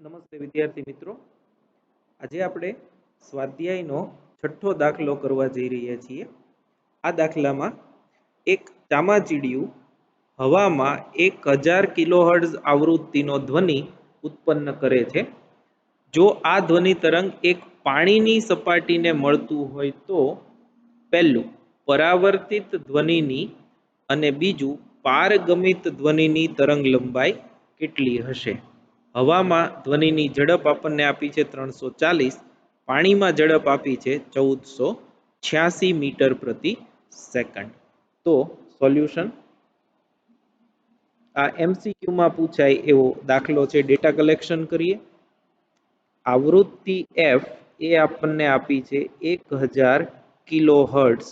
નમસ્તે વિદ્યાર્થી મિત્રો, આજે આપણે સ્વાધ્યાયનો છઠ્ઠો દાખલો કરવા જઈ રહ્યા છીએ. આ દાખલામાં એક ચામાચીડિયું હવામાં 1000 કિલોહર્ટ્ઝ આવૃત્તિનો ધ્વનિ ઉત્પન્ન કરે છે. જો આ ધ્વનિ તરંગ એક પાણીની સપાટીને મળતું હોય તો પહેલું પરાવર્તિત ધ્વનિની અને બીજું પારગમિત ધ્વનિની તરંગ લંબાઈ કેટલી હશે. હવામાં ધ્વનિની ઝડપ આપણને આપી છે 340, પાણીમાં ઝડપ આપી છે 1486 મીટર પ્રતિ સેકન્ડ. તો સોલ્યુશન આ એમસીક્યુમાં પૂછાય એવો દાખલો છે. ડેટા કલેક્શન કરીએ. આવૃત્તિ એફ એ આપણને આપી છે 1000 કિલો હર્ટ્ઝ,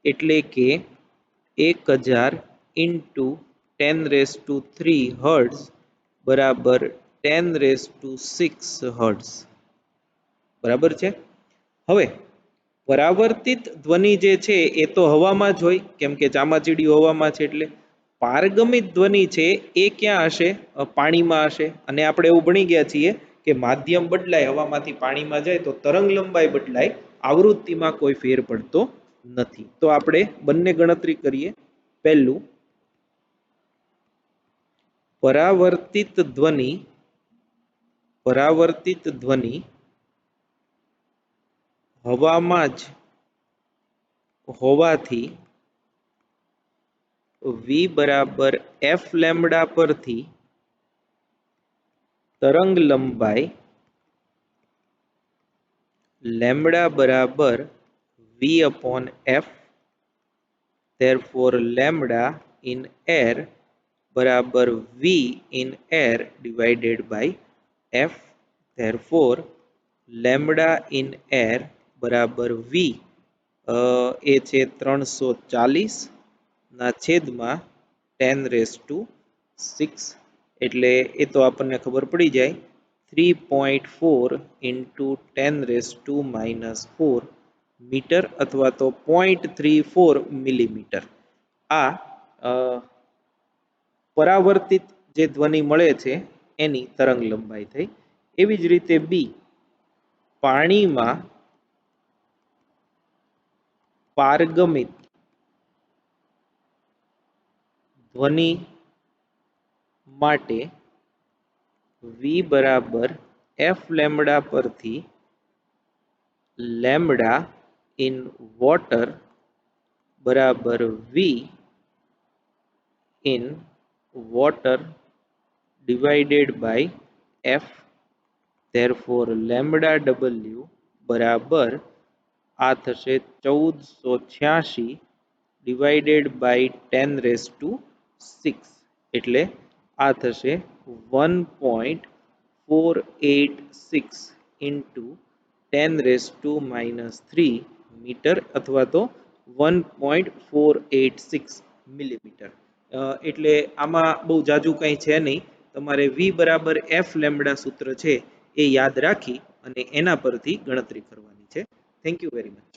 એટલે કે 1000 ઇન્ટુ 10³ હર્ટ્ઝ બરાબર 10⁶ હર્ટ્ઝ બરાબર છે. હવે પરાવર્તિત ધ્વનિ જે છે એ તો હવામાં જ હોય, કેમ કે ચામાચીડિયું હવામાં છે. એટલે પારગમિત ધ્વનિ છે એ ક્યાં હશે? પાણીમાં હશે. અને આપણે એવું ભણી ગયા છીએ કે માધ્યમ બદલાય, હવામાંથી પાણીમાં જાય તો તરંગ લંબાઈ બદલાય, આવૃત્તિમાં કોઈ ફેર પડતો નથી. તો આપણે બંને ગણતરી કરીએ. પહેલું પરાવર્તિત ધ્વનિ હવામાં જ હોવાથી v બરાબર f લેમ્બડા પરથી તરંગ લંબાઈ લેમ્બડા બરાબર v upon f, therefore lambda in air બરાબર v in air divided by f, therefore lambda in air બરાબર v એ છે 340 ના છેદમાં 10⁶, એટલે એ તો આપણને ખબર પડી જાય 3.4 into 10⁻⁴ મીટર અથવા તો 0.34 મિલીમીટર. આ પરાવર્તિત જે ધ્વનિ મળે છે એની તરંગ લંબાઈ થઈ. એવી જ રીતે બી, પાણીમાં પારગમિત ધ્વનિ માટે v બરાબર f લેમ્બડા પરથી લેમ્બડા ઇન વોટર બરાબર v in water divided by f, therefore lambda w બરાબર આ થશે 1486 divided by 10⁶, એટલે આ થશે 1.486 into 10⁻³ મીટર અથવા તો 1.486 મિલીમીટર. એટલે આમાં બહુ જાજુ કંઈ છે નહીં. તમારે v બરાબર f લેમ્બડા સૂત્ર છે એ યાદ રાખી અને એના પરથી ગણતરી કરવાની છે. Thank you very much.